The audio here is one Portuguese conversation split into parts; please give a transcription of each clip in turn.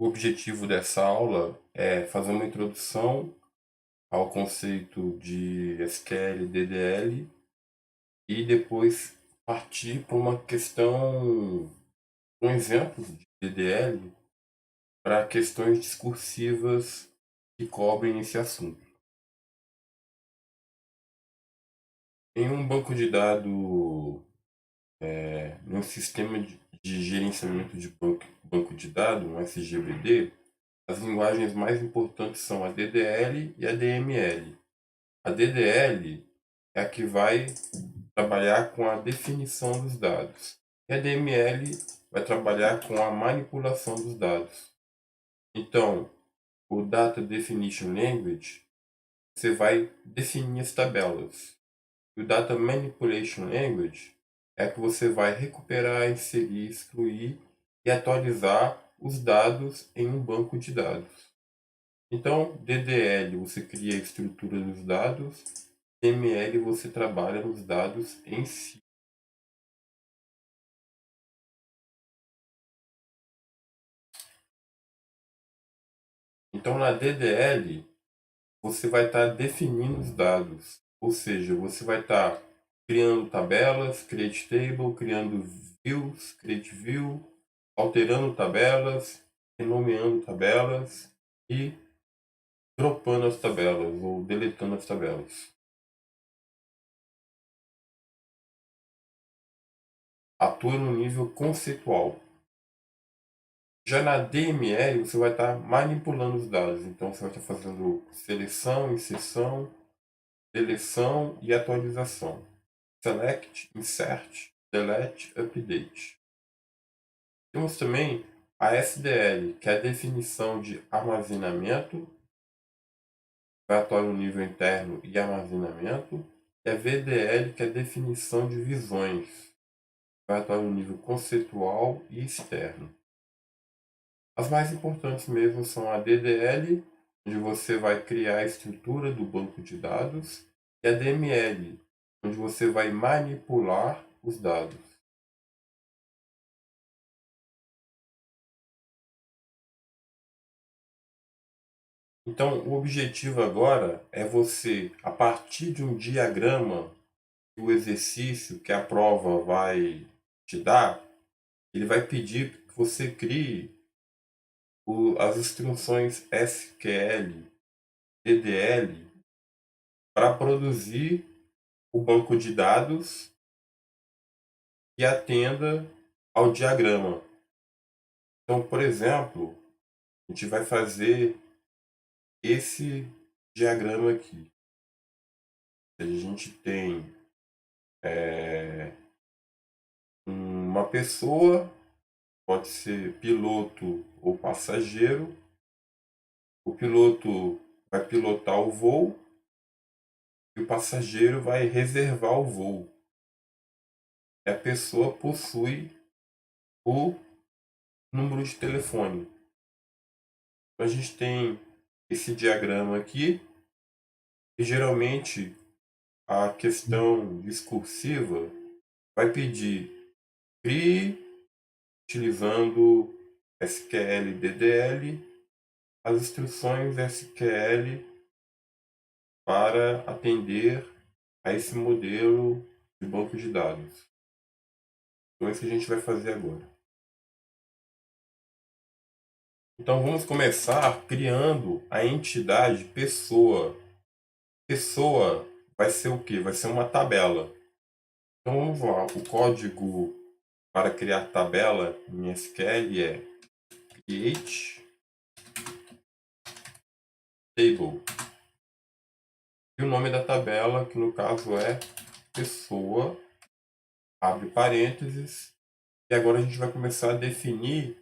O objetivo dessa aula é fazer uma introdução ao conceito de SQL e DDL e depois partir para uma questão, um exemplo de DDL para questões discursivas que cobrem esse assunto. Em um banco de dados, num sistema de gerenciamento de banco de dados, um SGBD, as linguagens mais importantes são a DDL e a DML. A DDL é a que vai trabalhar com a definição dos dados. E a DML vai trabalhar com a manipulação dos dados. Então, o Data Definition Language, você vai definir as tabelas. E o Data Manipulation Language é que você vai recuperar, inserir, excluir e atualizar os dados em um banco de dados. Então, DDL você cria a estrutura dos dados, DML você trabalha nos dados em si. Então, na DDL, você vai estar definindo os dados, ou seja, você vai estar criando tabelas, create table, criando views, create view, alterando tabelas, renomeando tabelas e dropando as tabelas ou deletando as tabelas. Atua no nível conceitual. Já na DML, você vai estar manipulando os dados. Então, você vai estar fazendo seleção, inserção, deleção e atualização. Select, insert, delete, update. Temos também a SDL, que é a definição de armazenamento, vai atuar no nível interno e armazenamento. E a VDL, que é a definição de visões, vai atuar no nível conceitual e externo. As mais importantes mesmo são a DDL, onde você vai criar a estrutura do banco de dados, e a DML, onde você vai manipular os dados. Então, o objetivo agora é você, a partir de um diagrama, o exercício que a prova vai te dar, ele vai pedir que você crie as instruções SQL, DDL, para produzir o banco de dados que atenda ao diagrama. Então, por exemplo, a gente vai fazer esse diagrama aqui. A gente tem uma pessoa, pode ser piloto ou passageiro. O piloto vai pilotar o voo e o passageiro vai reservar o voo. E a pessoa possui o número de telefone. Então, a gente tem esse diagrama aqui e geralmente a questão discursiva vai pedir crie utilizando SQL e DDL as instruções SQL para atender a esse modelo de banco de dados. Então, é isso que a gente vai fazer agora. Então, vamos começar criando a entidade pessoa. Pessoa vai ser o quê? Vai ser uma tabela. Então, vamos lá. O código para criar tabela em SQL é create table. E o nome da tabela, que no caso é pessoa, abre parênteses. E agora a gente vai começar a definir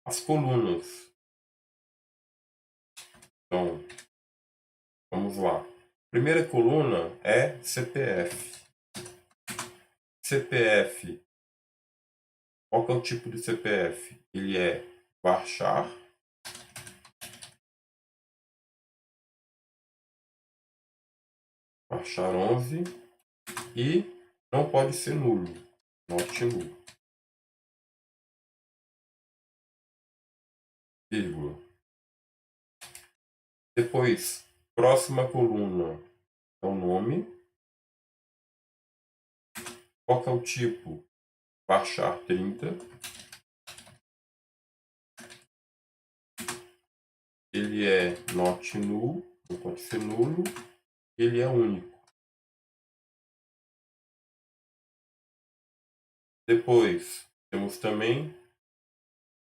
as colunas. Então, vamos lá. Primeira coluna é CPF. CPF. Qual que é o tipo de CPF? Ele é varchar, varchar 11 e não pode ser nulo, not null. vírgula. Depois, próxima coluna é o nome. Qual que é o tipo? Baixar 30. Ele é not null, não pode ser nulo. Ele é único. Depois, temos também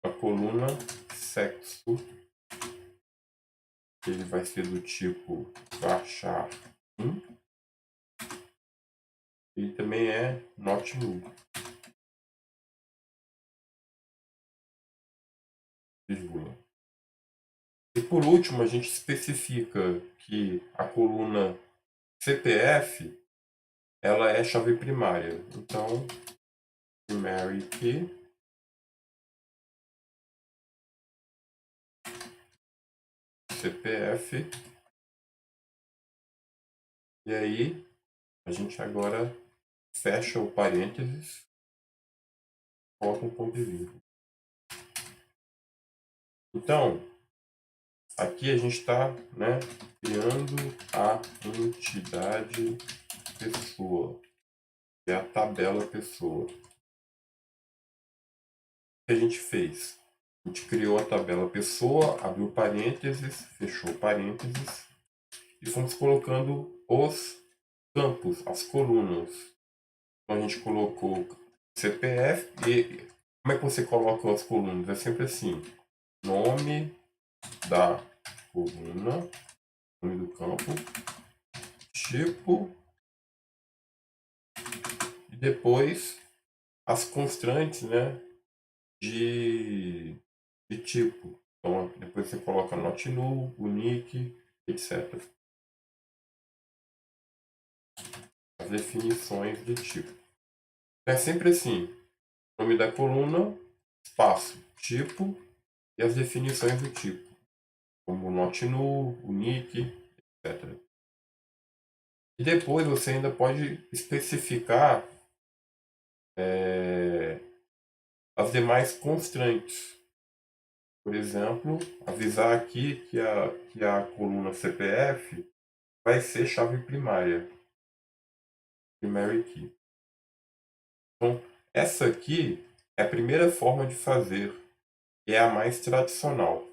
a coluna sexo. Ele vai ser do tipo varchar 1. Ele também é not null. Vírgula. E por último, a gente especifica que a coluna CPF ela é chave primária. Então, primary key CPF. E aí, a gente agora fecha o parênteses, coloca um ponto de vírgula. Então, aqui a gente está, né, criando a entidade pessoa, que é a tabela pessoa. O que a gente fez? A gente criou a tabela pessoa, abriu parênteses, fechou parênteses e fomos colocando os campos, as colunas. Então a gente colocou CPF e como é que você coloca as colunas? É sempre assim, nome da coluna, nome do campo, tipo e depois as constantes, né, de tipo. Então depois você coloca not null, unique, etc. As definições de tipo. É sempre assim, nome da coluna, espaço, tipo e as definições do tipo, como not null, unique, etc. E depois você ainda pode especificar as demais constantes. Por exemplo, avisar aqui que a coluna CPF vai ser chave primária, primary key. Então, essa aqui é a primeira forma de fazer, e é a mais tradicional.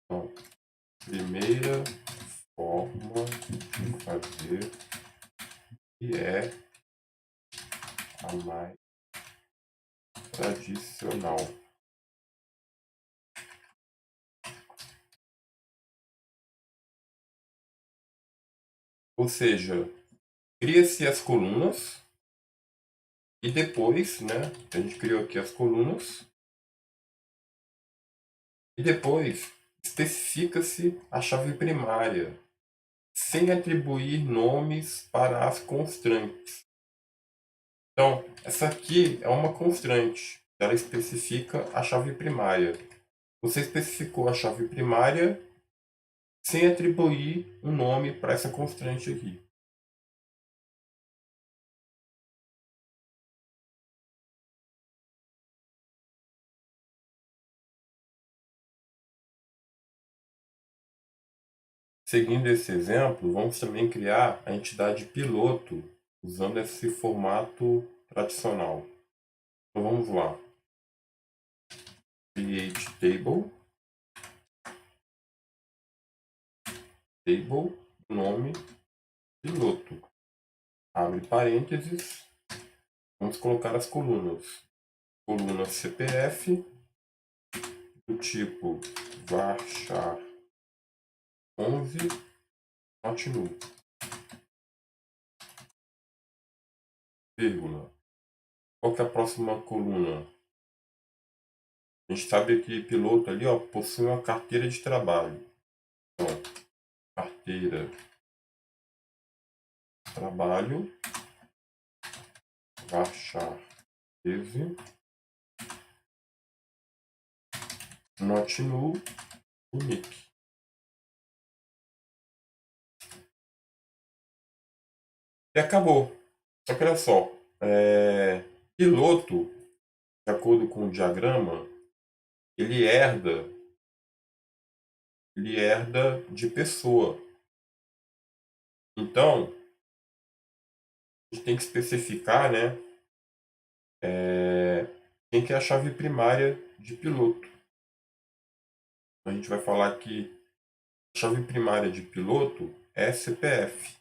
Então, primeira forma de fazer, que é a mais tradicional. Ou seja, cria-se as colunas e depois, né, a gente criou aqui as colunas e depois especifica-se a chave primária, sem atribuir nomes para as constantes. Então, essa aqui é uma constante, ela especifica a chave primária. Você especificou a chave primária sem atribuir um nome para essa constante aqui. Seguindo esse exemplo, vamos também criar a entidade piloto usando esse formato tradicional. Então vamos lá. Create table. Table, nome, piloto. Abre parênteses. Vamos colocar as colunas. Coluna CPF, do tipo varchar 11, not null. Vírgula. Qual que é a próxima coluna? A gente sabe que piloto ali, ó, possui uma carteira de trabalho. Então, carteira de trabalho, varchar 13, not null, unique. E acabou. Só que olha só, piloto, de acordo com o diagrama, ele herda de pessoa. Então, a gente tem que especificar, né, quem que é a chave primária de piloto. A gente vai falar que a chave primária de piloto é CPF.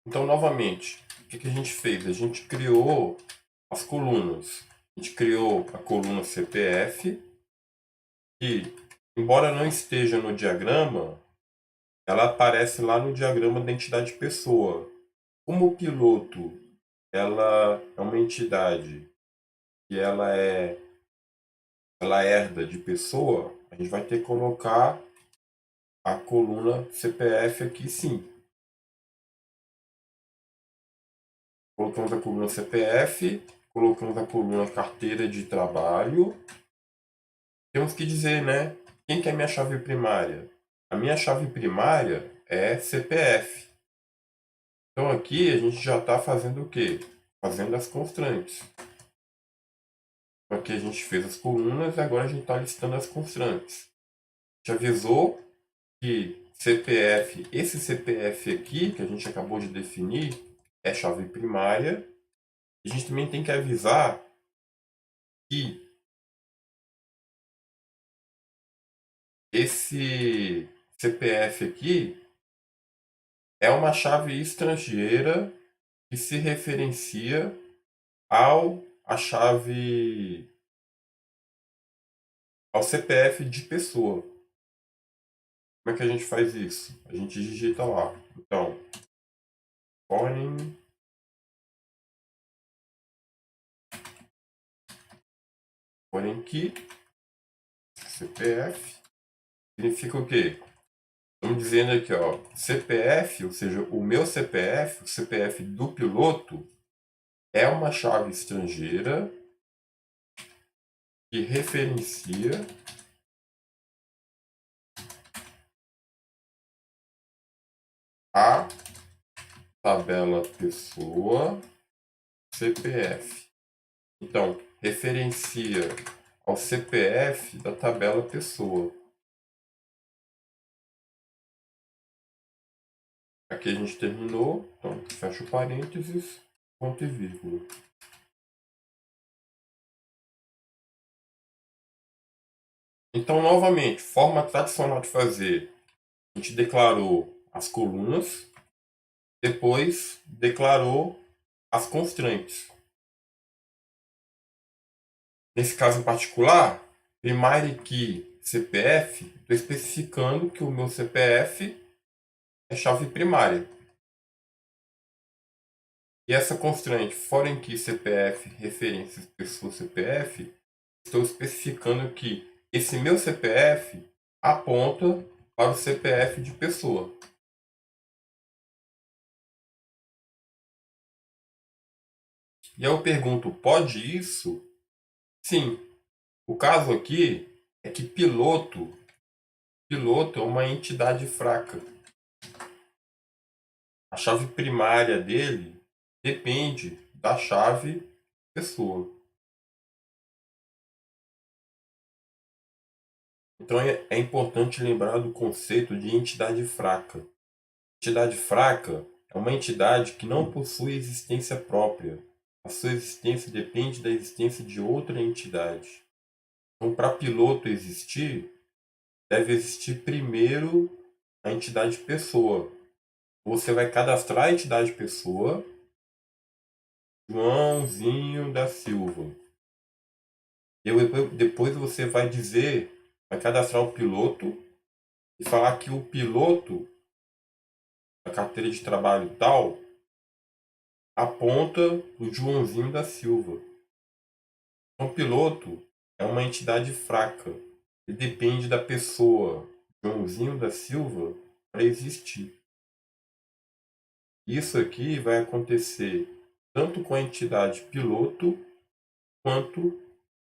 Então, novamente, o que a gente fez? A gente criou as colunas. A gente criou a coluna CPF, que, embora não esteja no diagrama, ela aparece lá no diagrama da entidade pessoa. Como o piloto ela é uma entidade que ela herda de pessoa, a gente vai ter que colocar a coluna CPF aqui sim. Colocamos a coluna CPF, colocamos a coluna carteira de trabalho. Temos que dizer, né? Quem que é minha chave primária? A minha chave primária é CPF. Então aqui a gente já está fazendo o quê? Fazendo as constantes. Aqui a gente fez as colunas e agora a gente está listando as constantes. A gente avisou que CPF, esse CPF aqui, que a gente acabou de definir, é chave primária. A gente também tem que avisar que esse CPF aqui é uma chave estrangeira que se referencia a chave ao CPF de pessoa. Como é que a gente faz isso? A gente digita lá. Então, foreign key, CPF, significa o quê? Estamos dizendo aqui, ó, CPF, ou seja, o meu CPF, o CPF do piloto, é uma chave estrangeira que referencia a tabela pessoa CPF. Então, referencia ao CPF da tabela pessoa. Aqui a gente terminou, então fecha o parênteses, ponto e vírgula. Então, novamente, forma tradicional de fazer. A gente declarou as colunas, depois declarou as constantes. Nesse caso em particular, primary key CPF, estou especificando que o meu CPF é chave primária. E essa constraint foreign key CPF referências pessoa CPF, estou especificando que esse meu CPF aponta para o CPF de pessoa. E aí eu pergunto, pode isso? Sim. O caso aqui é que piloto é uma entidade fraca. A chave primária dele depende da chave pessoa. Então é importante lembrar do conceito de entidade fraca. Entidade fraca é uma entidade que não possui existência própria. A sua existência depende da existência de outra entidade. Então, para piloto existir, deve existir primeiro a entidade pessoa. Você vai cadastrar a entidade pessoa, Joãozinho da Silva. Depois você vai dizer, vai cadastrar o piloto e falar que o piloto, a carteira de trabalho tal, aponta o Joãozinho da Silva. Então, o piloto é uma entidade fraca. Ele depende da pessoa Joãozinho da Silva para existir. Isso aqui vai acontecer tanto com a entidade piloto quanto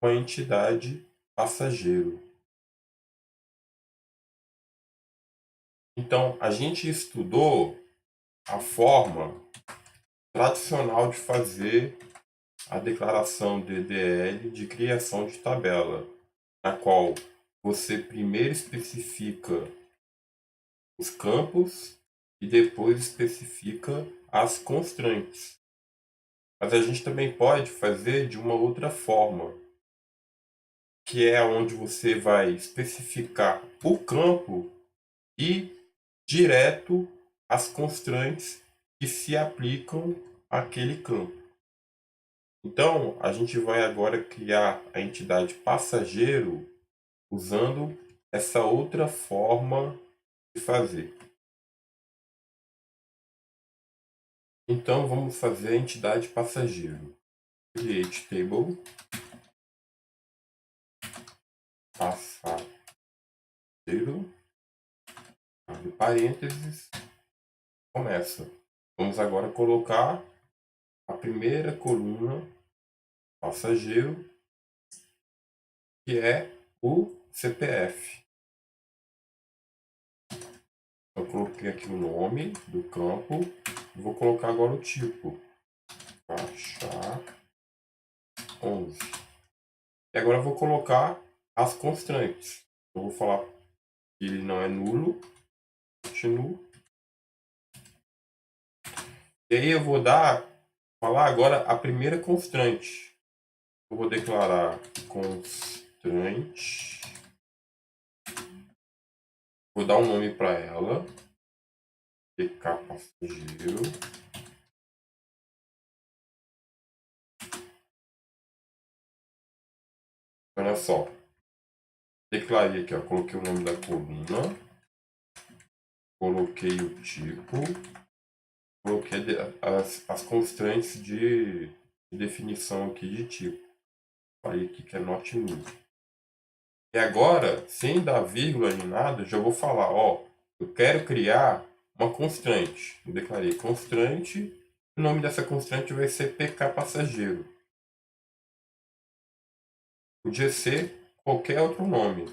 com a entidade passageiro. Então, a gente estudou a forma tradicional de fazer a declaração DDL de criação de tabela, na qual você primeiro especifica os campos e depois especifica as constantes. Mas a gente também pode fazer de uma outra forma, que é onde você vai especificar o campo e direto as constantes que se aplicam àquele campo. Então, a gente vai agora criar a entidade passageiro usando essa outra forma de fazer. Então, vamos fazer a entidade passageiro. Create table, passageiro, abre parênteses, começa. Vamos agora colocar a primeira coluna passageiro, que é o CPF. Eu coloquei aqui o nome do campo, vou colocar agora o tipo, faixa 11. E agora eu vou colocar as constantes. Eu vou falar que ele não é nulo, continuo. E aí eu vou falar agora a primeira constante. Eu vou declarar constante. Vou dar um nome para ela. PK passageiro. Olha só. Declarei aqui, ó. Coloquei o nome da coluna. Coloquei o tipo. Coloquei as constantes de definição aqui de tipo. Falei aqui que é not null. E agora, sem dar vírgula nem nada, já vou falar, ó, eu quero criar uma constante. Eu declarei constante, o nome dessa constante vai ser PK passageiro. Podia ser qualquer outro nome.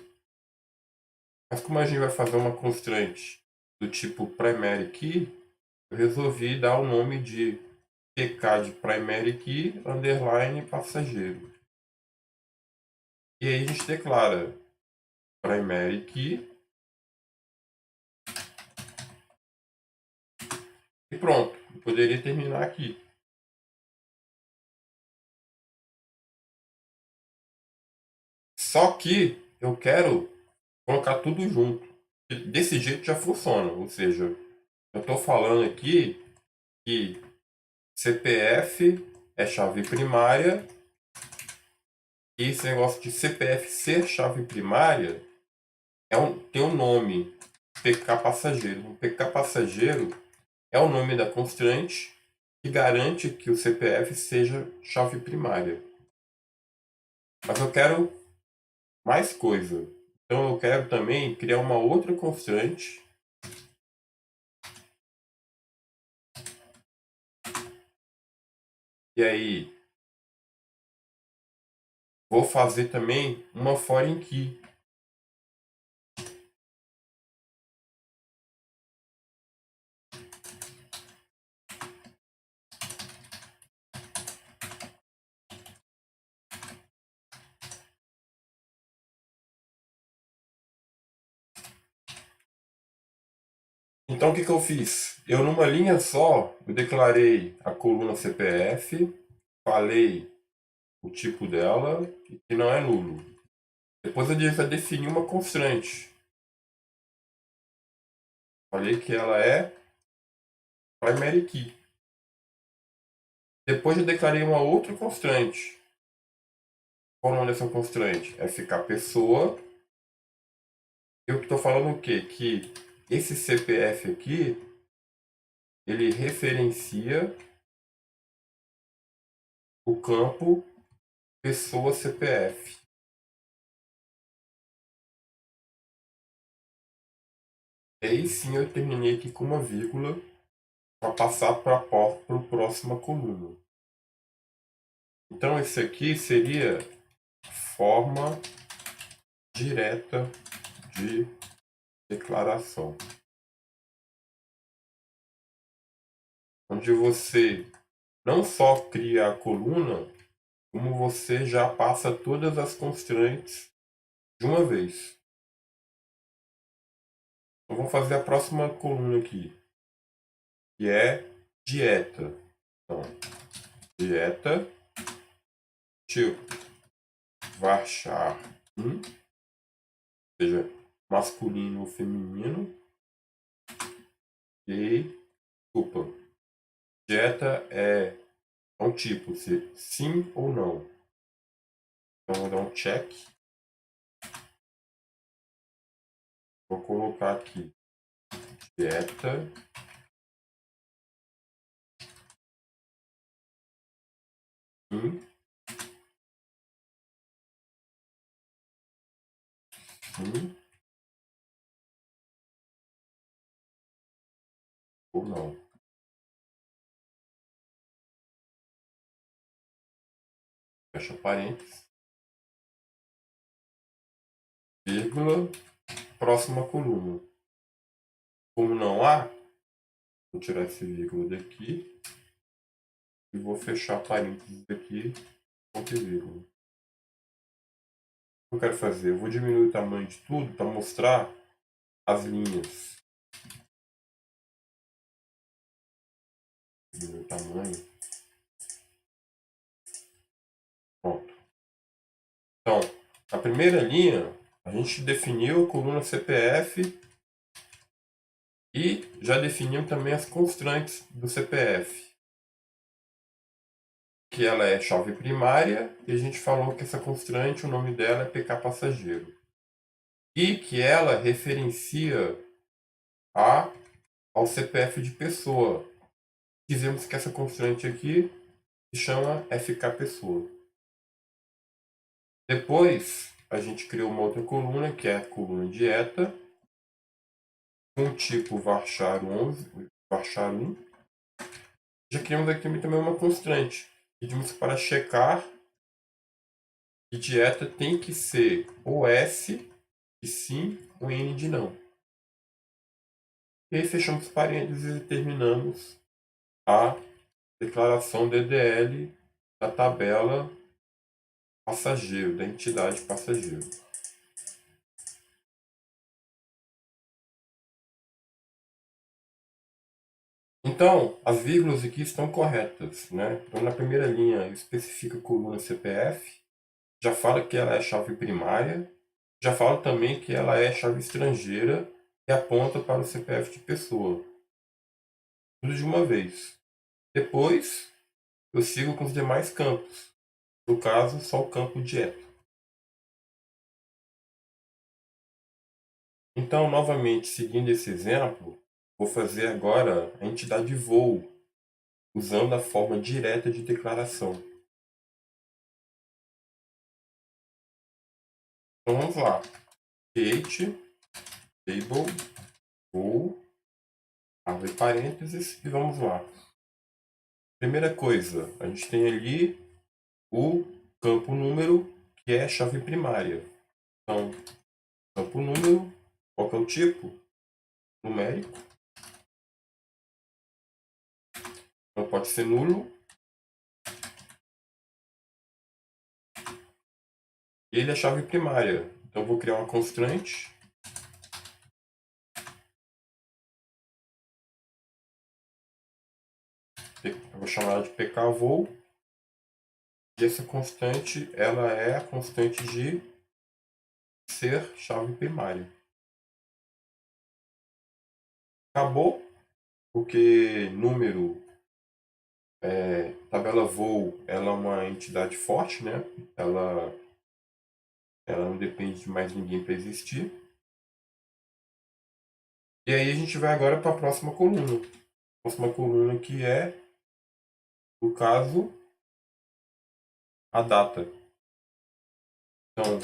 Mas como a gente vai fazer uma constante do tipo primary key, eu resolvi dar o nome de PK de primary key underline passageiro. E aí a gente declara primary key e pronto. Eu poderia terminar aqui. Só que eu quero colocar tudo junto. Desse jeito já funciona. Ou seja, eu estou falando aqui que CPF é chave primária e esse negócio de CPF ser chave primária tem um nome, PK passageiro. O PK passageiro é o nome da constante que garante que o CPF seja chave primária. Mas eu quero mais coisa. Então eu quero também criar uma outra constante. E aí vou fazer também uma foreign key. Então o que eu fiz? Eu numa linha só, eu declarei a coluna CPF, falei o tipo dela e que não é nulo. Depois eu já defini uma constante. Falei que ela é primary key. Depois eu declarei uma outra constante. Qual o nome dessa constante? É ficar pessoa. Eu estou falando o quê? Que esse CPF aqui, ele referencia o campo pessoa CPF. E aí sim eu terminei aqui com uma vírgula para passar para a próxima coluna. Então esse aqui seria forma direta de declaração. onde você não só cria a coluna, como você já passa todas as constraints de uma vez. Então vamos fazer a próxima coluna aqui, que é dieta. Então, dieta, tipo, varchar, seja masculino ou feminino, e, desculpa, dieta é um tipo, se sim ou não. Então vou dar um check. Vou colocar aqui dieta, sim, sim ou não. Fecha parênteses, vírgula, próxima coluna. Como não há, vou tirar esse vírgula daqui e vou fechar parênteses aqui, ponto e vírgula. O que eu quero fazer? Eu vou diminuir o tamanho de tudo para mostrar as linhas. Diminuir o tamanho. Pronto. Então, a primeira linha, a gente definiu a coluna CPF e já definiu também as constantes do CPF. Que ela é chave primária e a gente falou que essa constante, o nome dela é PK passageiro. E que ela referencia ao CPF de pessoa. Dizemos que essa constante aqui se chama FK pessoa. Depois, a gente criou uma outra coluna, que é a coluna dieta, com o tipo varchar 11, varchar 1. Já criamos aqui também uma constante. Pedimos para checar que dieta tem que ser ou S de sim ou N de não. E aí fechamos parênteses e terminamos a declaração DDL da tabela passageiro, da entidade passageiro. Então, as vírgulas aqui estão corretas, né? Então, na primeira linha, especifica a coluna CPF, já fala que ela é chave primária, já fala também que ela é chave estrangeira e aponta para o CPF de pessoa. Tudo de uma vez. Depois, eu sigo com os demais campos. No caso, só o campo dieta. Então, novamente, seguindo esse exemplo, vou fazer agora a entidade voo, usando a forma direta de declaração. Então, vamos lá. Create, table, voo, abre parênteses e vamos lá. Primeira coisa, a gente tem ali o campo número, que é a chave primária. Então, campo número, qual que é o tipo? Numérico. Não pode ser nulo. E ele é a chave primária. Então, eu vou criar uma constante. Eu vou chamar ela de pkvoo. E essa constante, ela é a constante de ser chave primária. Acabou, porque número, tabela voo, ela é uma entidade forte, né? Ela não depende de mais ninguém para existir. E aí a gente vai agora para a próxima coluna. A próxima coluna que é, no caso, a data. Então,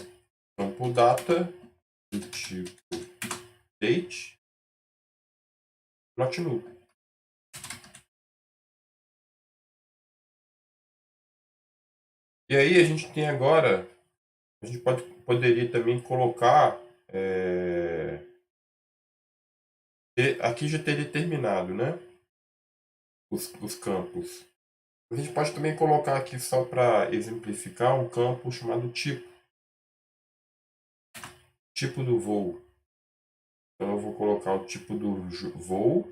campo data, do tipo date, not null. E aí a gente tem agora, a gente poderia também colocar, aqui já teria terminado, né? os campos. A gente pode também colocar aqui, só para exemplificar, um campo chamado tipo do voo. Então eu vou colocar o tipo do voo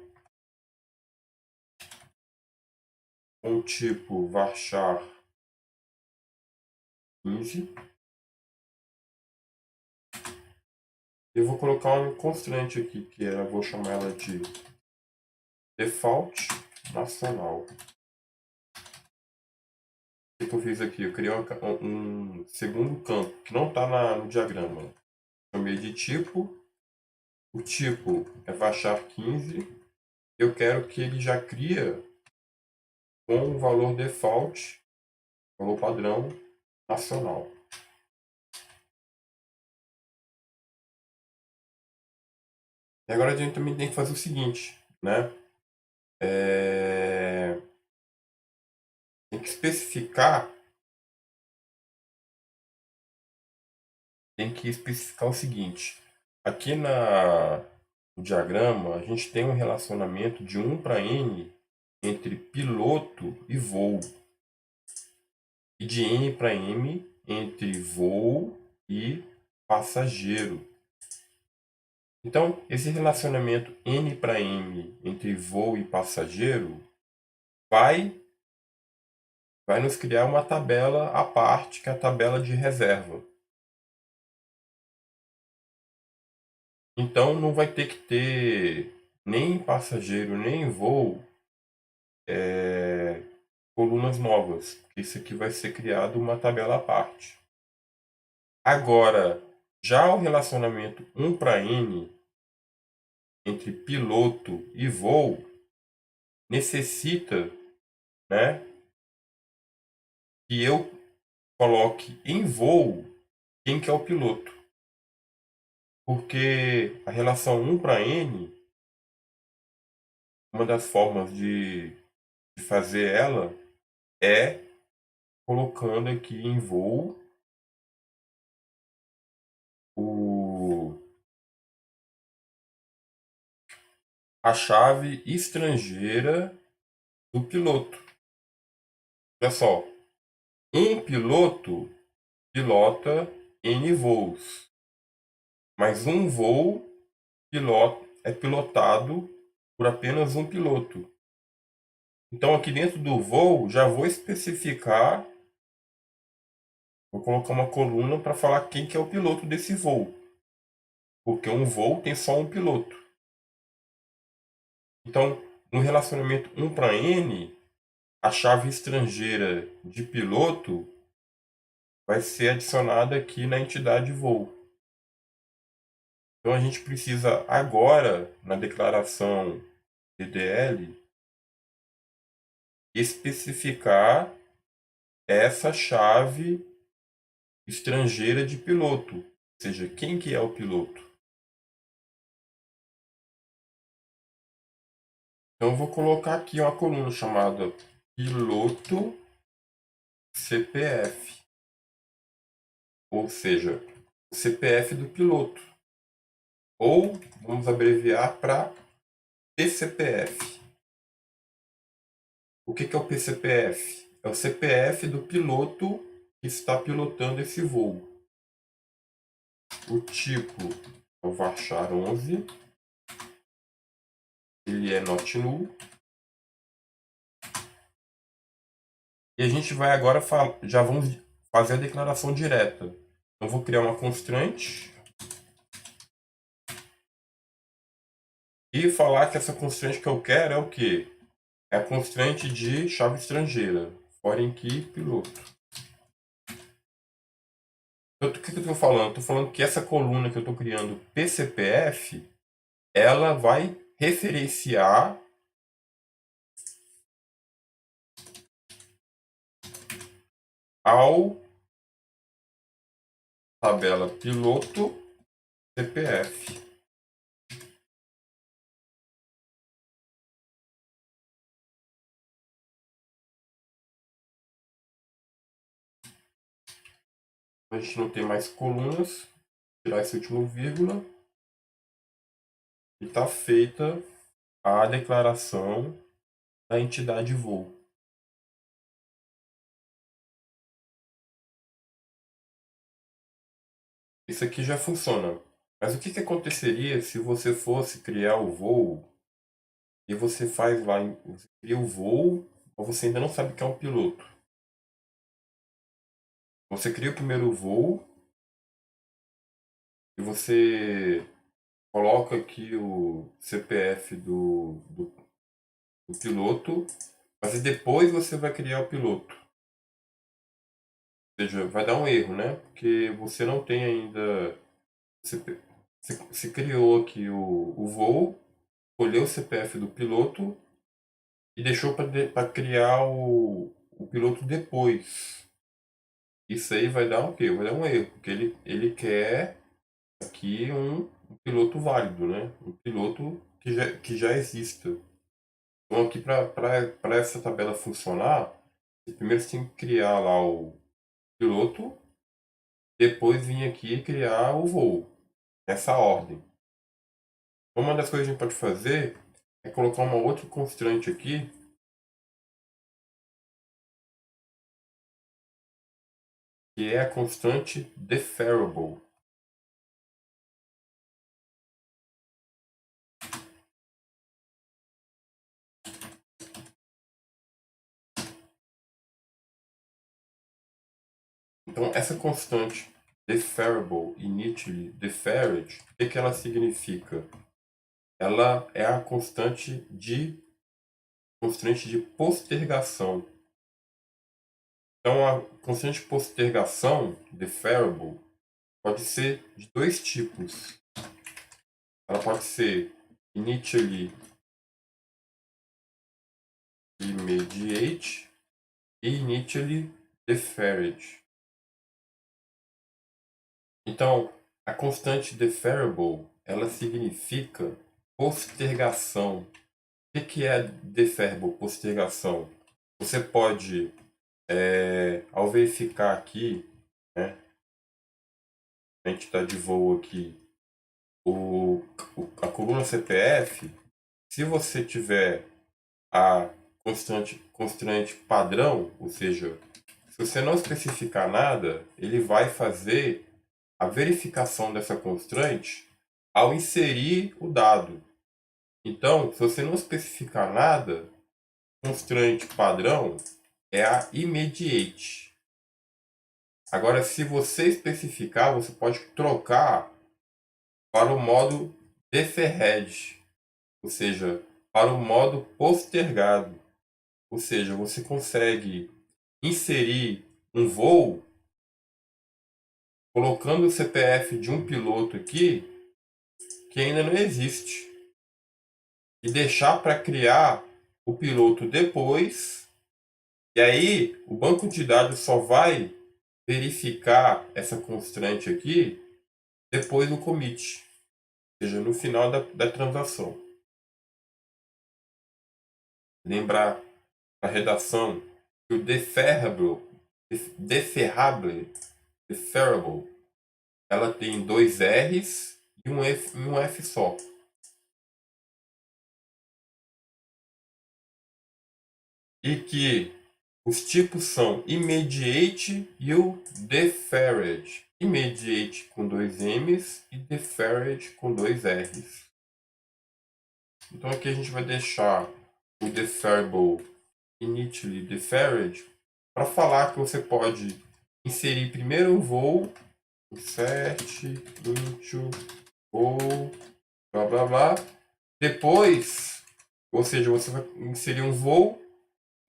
com o tipo varchar 15. Eu vou colocar uma constante aqui, que eu vou chamar ela de default nacional. O que eu fiz aqui? Eu criei um segundo campo, que não está no diagrama. Chamei de tipo. O tipo é varchar 15. Eu quero que ele já cria com o valor default, valor padrão nacional. E agora a gente também tem que fazer o seguinte, né? Tem que especificar o seguinte. Aqui no diagrama, a gente tem um relacionamento de 1 para n entre piloto e voo. E de n para m entre voo e passageiro. Então, esse relacionamento n para m entre voo e passageiro vai nos criar uma tabela à parte, que é a tabela de reserva. Então, não vai ter que ter nem passageiro, nem voo colunas novas. Isso aqui vai ser criado uma tabela à parte. Agora, já o relacionamento 1 para n entre piloto e voo necessita, né, que eu coloque em voo quem que é o piloto. Porque a relação 1 para n, uma das formas de fazer ela é colocando aqui em voo a chave estrangeira do piloto. Olha só, um piloto pilota N voos, mas um voo é pilotado por apenas um piloto. Então aqui dentro do voo já vou especificar, vou colocar uma coluna para falar quem que é o piloto desse voo, porque um voo tem só um piloto. Então, no relacionamento 1 para n, a chave estrangeira de piloto vai ser adicionada aqui na entidade voo. Então a gente precisa agora, na declaração DDL, especificar essa chave estrangeira de piloto, ou seja, quem que é o piloto. Então eu vou colocar aqui uma coluna chamada piloto CPF, ou seja, o CPF do piloto, ou vamos abreviar para PCPF. O que é o PCPF? É o CPF do piloto que está pilotando esse voo. O tipo é o varchar 11. Ele é not null. E a gente vai agora, já vamos fazer a declaração direta. Então, vou criar uma constante e falar que essa constante que eu quero é o quê? É a constante de chave estrangeira, foreign key piloto. Então, o que eu estou falando? Estou falando que essa coluna que eu estou criando, PCPF, ela vai referenciar ao tabela piloto CPF. A gente não tem mais colunas, tirar esse último vírgula e está feita a declaração da entidade voo. Isso aqui já funciona. Mas o que aconteceria se você fosse criar o voo e você faz lá, você cria o voo, mas você ainda não sabe que é um piloto. Você cria o primeiro voo e você coloca aqui o CPF do piloto, mas depois você vai criar o piloto. Ou seja, vai dar um erro, né? Porque você não tem ainda. Você criou aqui o voo, escolheu o CPF do piloto e deixou para criar o piloto depois. Isso aí vai dar o quê? Vai dar um erro, porque ele quer aqui um piloto válido, né? Um piloto que já exista. Então aqui para essa tabela funcionar, primeiro você tem que criar lá o piloto, depois vir aqui e criar o voo, nessa ordem. Uma das coisas que a gente pode fazer é colocar uma outra constante aqui, que é a constante deferrable. Então, essa constante deferrable initially deferred, o que ela significa? Ela é a constante de postergação. Então, a constante de postergação, deferrable, pode ser de dois tipos. Ela pode ser initially immediate e initially deferred. Então, a constante deferrable, ela significa postergação. O que é deferrable, postergação? Você pode, ao verificar aqui, né, a gente está de voo aqui, a coluna CPF, se você tiver a constante padrão, ou seja, se você não especificar nada, ele vai fazer a verificação dessa constante ao inserir o dado. Então, se você não especificar nada, constante padrão é a immediate. Agora, se você especificar, você pode trocar para o modo deferred, ou seja, para o modo postergado. Ou seja, você consegue inserir um voo colocando o CPF de um piloto aqui que ainda não existe e deixar para criar o piloto depois. E aí o banco de dados só vai verificar essa constante aqui depois do commit, ou seja, no final da transação. Lembrar a redação que o deferrable, ela tem dois R's e um F só. E que os tipos são immediate e o deferred. Immediate com dois M's e deferred com dois R's. Então aqui a gente vai deixar o deferrable initially deferred para falar que você pode inserir primeiro o voo, set into voo, blá blá blá. Depois, ou seja, você vai inserir um voo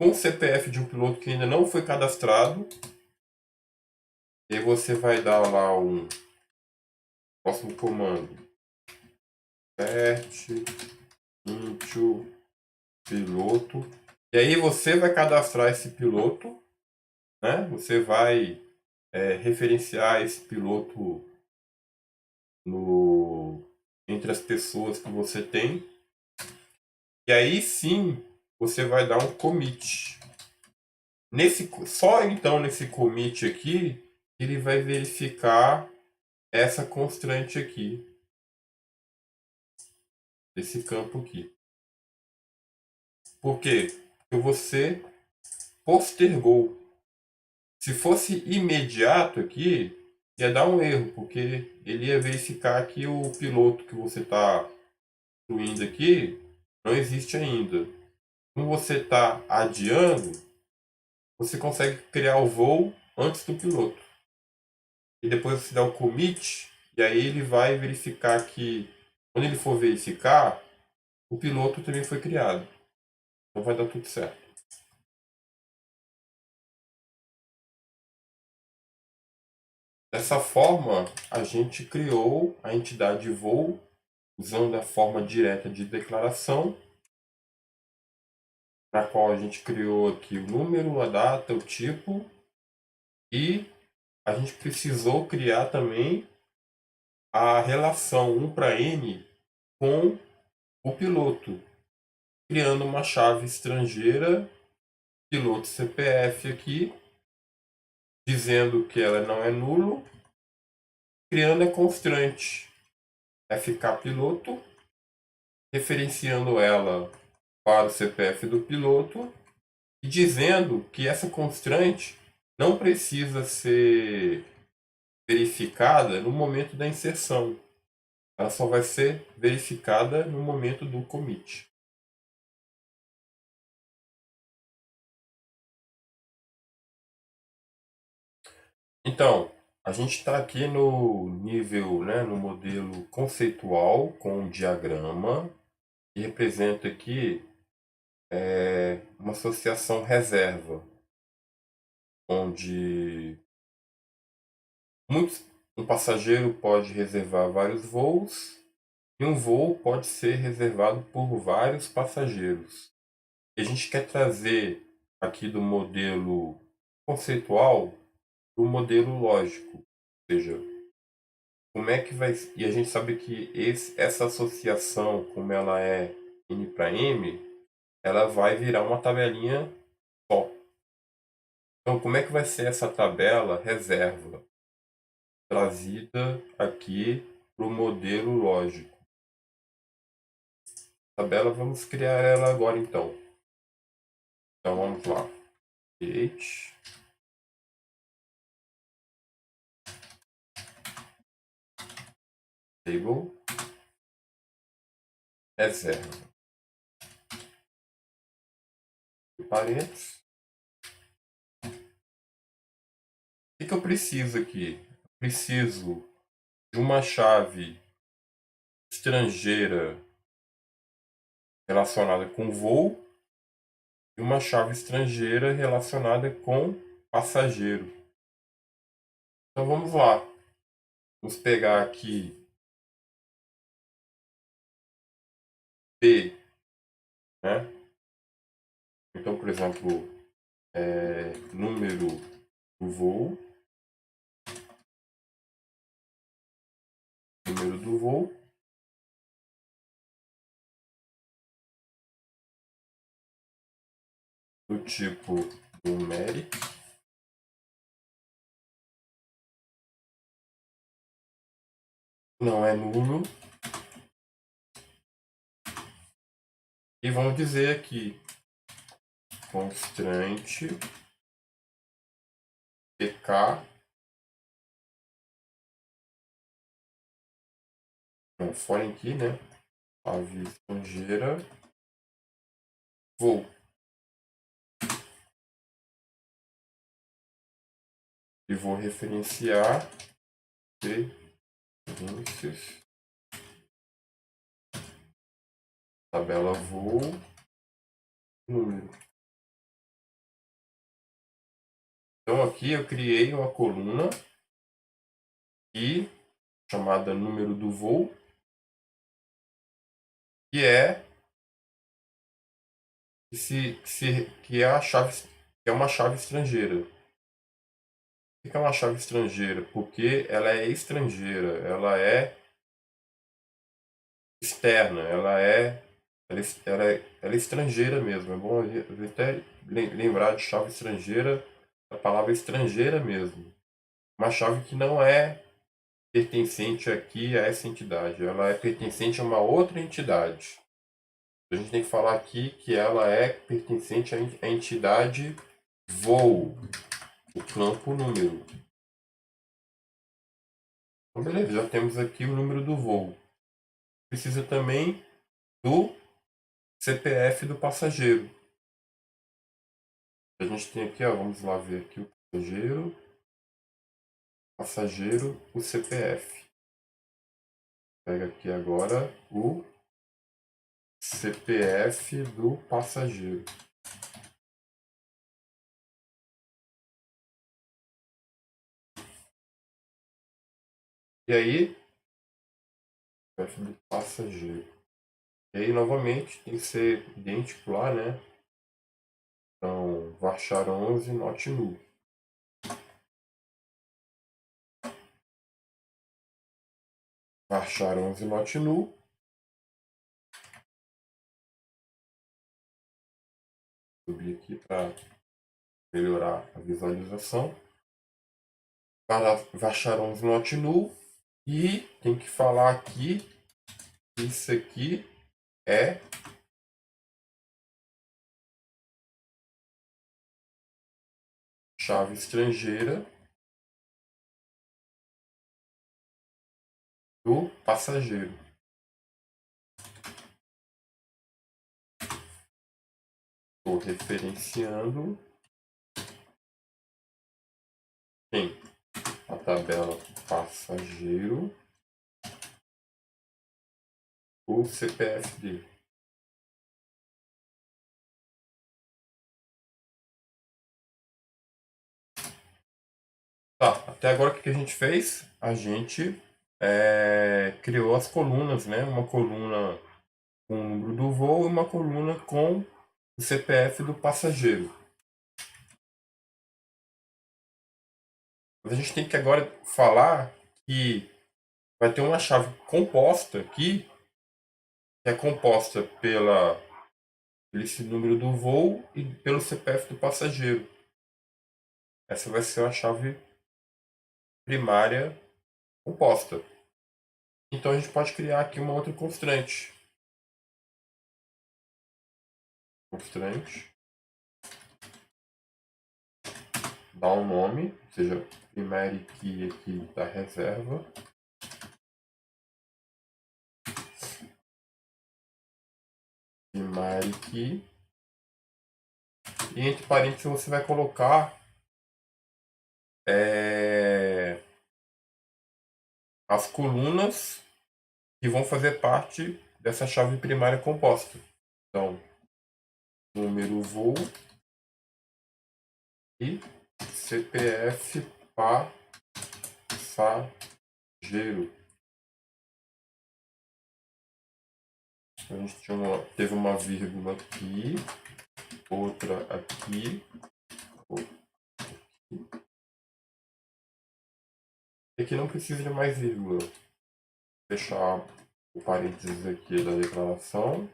com o CPF de um piloto que ainda não foi cadastrado. E aí você vai dar lá um próximo comando. Set into piloto. E aí você vai cadastrar esse piloto, né? Você vai referenciar esse piloto entre as pessoas que você tem. E aí sim você vai dar um commit. Só então nesse commit aqui ele vai verificar essa constante aqui, desse campo aqui. Por quê? que você postergou. Se fosse imediato aqui, ia dar um erro, porque ele ia verificar que o piloto que você está incluindo aqui não existe ainda. Como você está adiando, você consegue criar o voo antes do piloto. E depois você dá o commit, e aí ele vai verificar que, quando ele for verificar, o piloto também foi criado. Então vai dar tudo certo. Dessa forma, a gente criou a entidade voo usando a forma direta de declaração, na qual a gente criou aqui o número, a data, o tipo, e a gente precisou criar também a relação 1 para n com o piloto, criando uma chave estrangeira, piloto CPF aqui, dizendo que ela não é nulo, criando a constante FK piloto, referenciando ela para o CPF do piloto e dizendo que essa constante não precisa ser verificada no momento da inserção. Ela só vai ser verificada no momento do commit. Então, a gente está aqui no nível, né, no modelo conceitual com um diagrama que representa aqui uma associação reserva, onde um passageiro pode reservar vários voos e um voo pode ser reservado por vários passageiros. E a gente quer trazer aqui do modelo conceitual para o modelo lógico, ou seja, como é que vai. E a gente sabe que essa associação, como ela é N para M, ela vai virar uma tabelinha só. Então, como é que vai ser essa tabela reserva trazida aqui para o modelo lógico? Tabela, vamos criar ela agora então. Então vamos lá. Create. Table. Reserva. Parênteses. O que eu preciso aqui? Eu preciso de uma chave estrangeira relacionada com voo e uma chave estrangeira relacionada com passageiro. Então vamos lá. Vamos pegar aqui P, né? Então, por exemplo, número do voo, número do voo, do tipo numeric, não é nulo. E vamos dizer aqui constante pk, não, foreign key, né? Chave estrangeira, voo. E vou referenciar índices, tabela voo, número. Então aqui eu criei uma coluna e chamada número do voo, que é que é a chave, que é uma chave estrangeira. Por que é uma chave estrangeira? Porque ela é estrangeira, ela é externa, ela é estrangeira mesmo. É bom a gente até lembrar de chave estrangeira, a palavra estrangeira mesmo. Uma chave que não é pertencente aqui a essa entidade, ela é pertencente a uma outra entidade. A gente tem que falar aqui que ela é pertencente à entidade voo, o campo número. Então, beleza, já temos aqui o número do voo. Precisa também do CPF do passageiro. A gente tem aqui, ó, vamos lá ver aqui o passageiro, o CPF. Pega aqui agora o CPF do passageiro. E aí, CPF do passageiro. E aí, novamente, tem que ser idêntico lá, né? Então, varchar 11, not null. Varchar 11, not null. Subir aqui para melhorar a visualização. Para varchar 11, not null. E tem que falar aqui que isso aqui é chave estrangeira do passageiro. Estou referenciando em a tabela passageiro o CPF dele. Tá, até agora o que a gente fez? A gente criou as colunas, né? Uma coluna com o número do voo e uma coluna com o CPF do passageiro. Mas a gente tem que agora falar que vai ter uma chave composta aqui, que é composta pelo esse número do voo e pelo CPF do passageiro. Essa vai ser a chave primária composta. Então a gente pode criar aqui uma outra constante. Constante. Dá um nome, ou seja, primary key aqui da reserva. Primary key. E entre parênteses você vai colocar as colunas que vão fazer parte dessa chave primária composta. Então, número voo e CPF passageiro. A gente teve uma vírgula aqui, outra aqui, e aqui não precisa de mais vírgula. Vou fechar o parênteses aqui da declaração,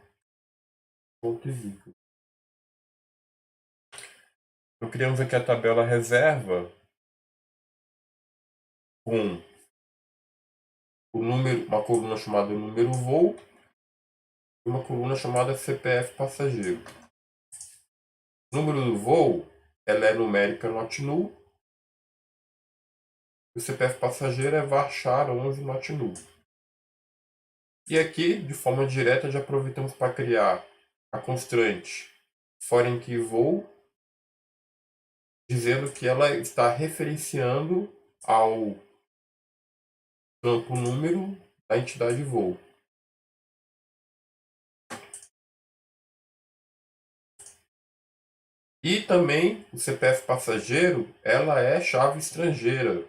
ponto e vírgula. Então, criamos aqui a tabela reserva com o número, uma coluna chamada número voo e uma coluna chamada CPF passageiro. O número do voo ela é numérica not null. O CPF passageiro é varchar 11 not null. E aqui, de forma direta, já aproveitamos para criar a constante foreign key voo, dizendo que ela está referenciando ao campo número da entidade voo. E também o CPF passageiro, ela é chave estrangeira.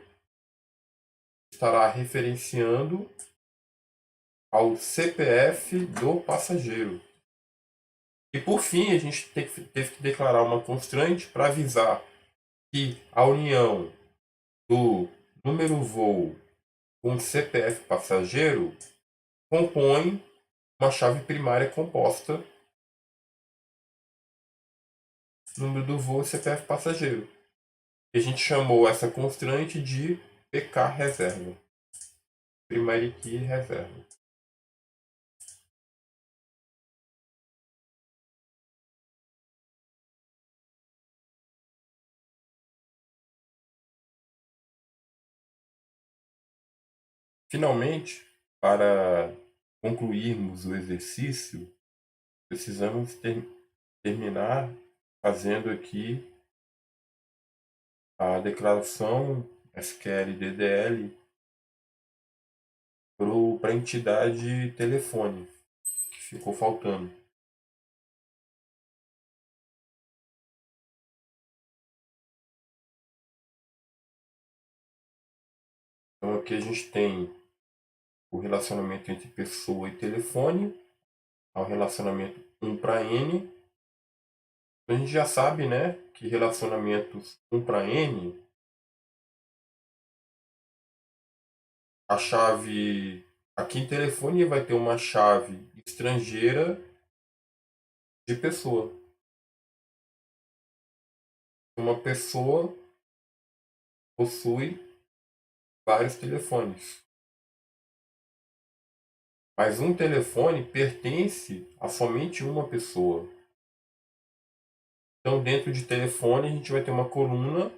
Estará referenciando ao CPF do passageiro. E por fim, a gente teve que declarar uma constante para avisar que a união do número voo com o CPF passageiro compõe uma chave primária composta, número do voo e CPF passageiro. E a gente chamou essa constante de PK reserva. Primary key reserva. Finalmente, para concluirmos o exercício, precisamos terminar fazendo aqui a declaração SQL-DDL para a entidade telefone, que ficou faltando. Então aqui a gente tem o relacionamento entre pessoa e telefone, ao relacionamento 1 para N. A gente já sabe, né, que relacionamentos 1 para N, a chave aqui em telefone vai ter uma chave estrangeira de pessoa. Uma pessoa possui vários telefones, mas um telefone pertence a somente uma pessoa. Então, dentro de telefone, a gente vai ter uma coluna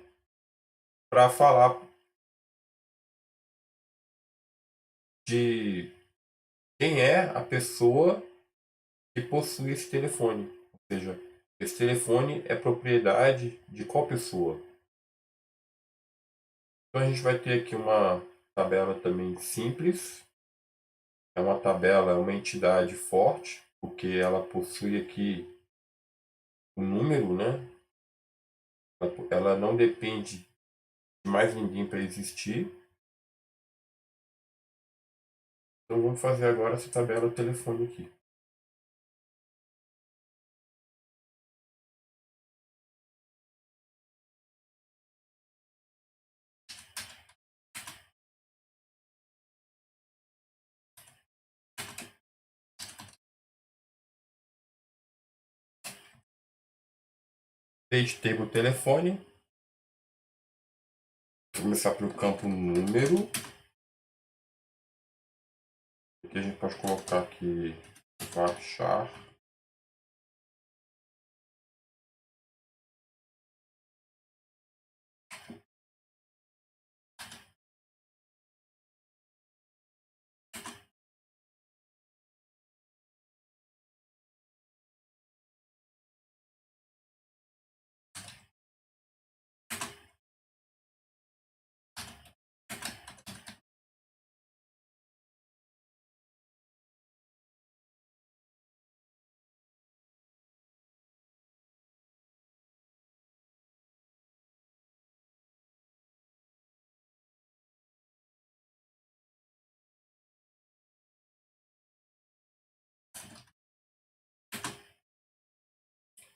para falar de quem é a pessoa que possui esse telefone. Ou seja, esse telefone é propriedade de qual pessoa? Então, a gente vai ter aqui uma tabela também simples. É uma tabela, uma entidade forte, porque ela possui aqui um número, né? Ela não depende de mais ninguém para existir. Então vamos fazer agora essa tabela do telefone aqui. Page table telefone. Vou começar pelo campo número. Aqui a gente pode colocar aqui varchar.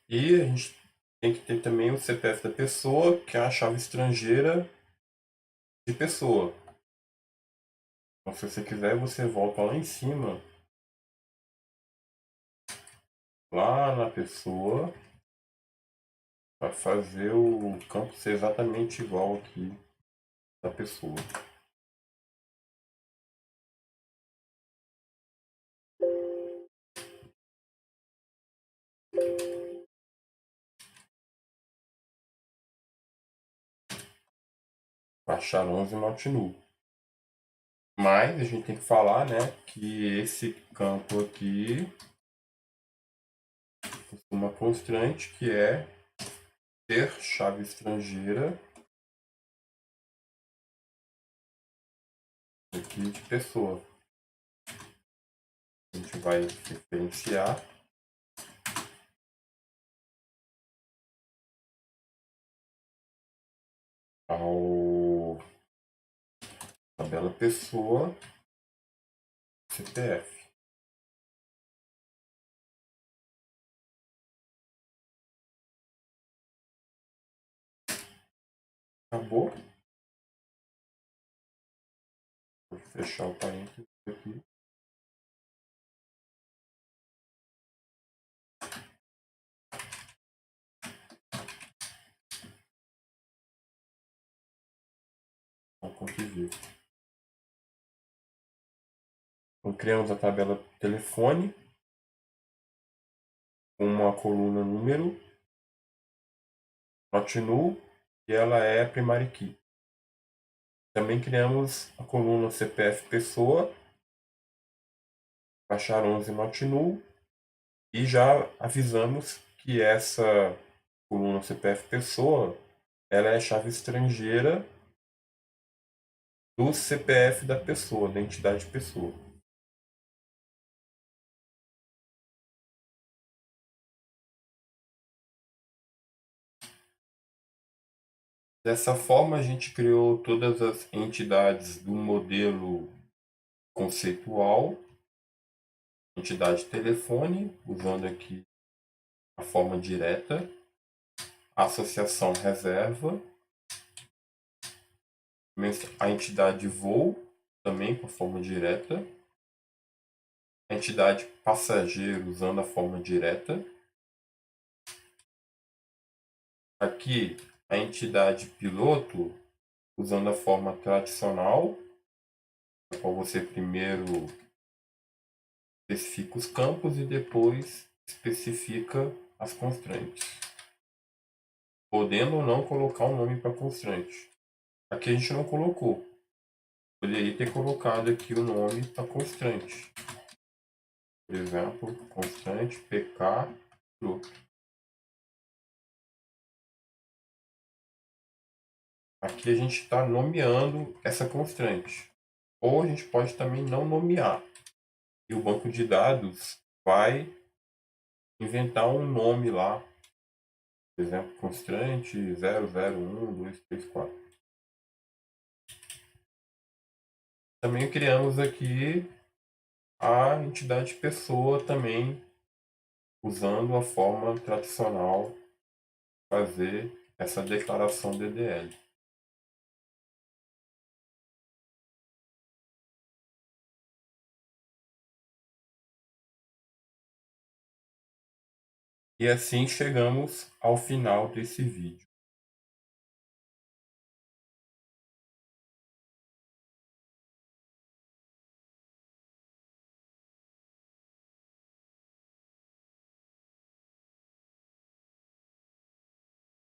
E a gente tem que ter também o CPF da pessoa, que é a chave estrangeira de pessoa. Então, se você quiser, você volta lá em cima, lá na pessoa, para fazer o campo ser exatamente igual aqui da pessoa. Baixar 11 not null. Mas a gente tem que falar, né, que esse campo aqui uma constante que é ter chave estrangeira aqui de pessoa. A gente vai referenciar ao tabela pessoa CPF. Acabou. Vou fechar o parênteses aqui. Ponto vivo. Então criamos a tabela telefone, uma coluna número, not null, e ela é primary key. Também criamos a coluna CPF pessoa, baixar 11 not null, e já avisamos que essa coluna CPF pessoa, ela é a chave estrangeira do CPF da pessoa, da entidade pessoa. Dessa forma, a gente criou todas as entidades do modelo conceitual, entidade telefone, usando aqui a forma direta, associação reserva, a entidade voo, também com a forma direta, a entidade passageiro, usando a forma direta. Aqui, a entidade piloto, usando a forma tradicional, na qual você primeiro especifica os campos e depois especifica as constantes, podendo ou não colocar um nome para constante. Aqui a gente não colocou. Poderia ter colocado aqui o nome para constante. Por exemplo, constante PK piloto. Aqui a gente está nomeando essa constante. Ou a gente pode também não nomear. E o banco de dados vai inventar um nome lá. Por exemplo, constante 001234. Também criamos aqui a entidade pessoa também, usando a forma tradicional de fazer essa declaração DDL. E assim chegamos ao final desse vídeo.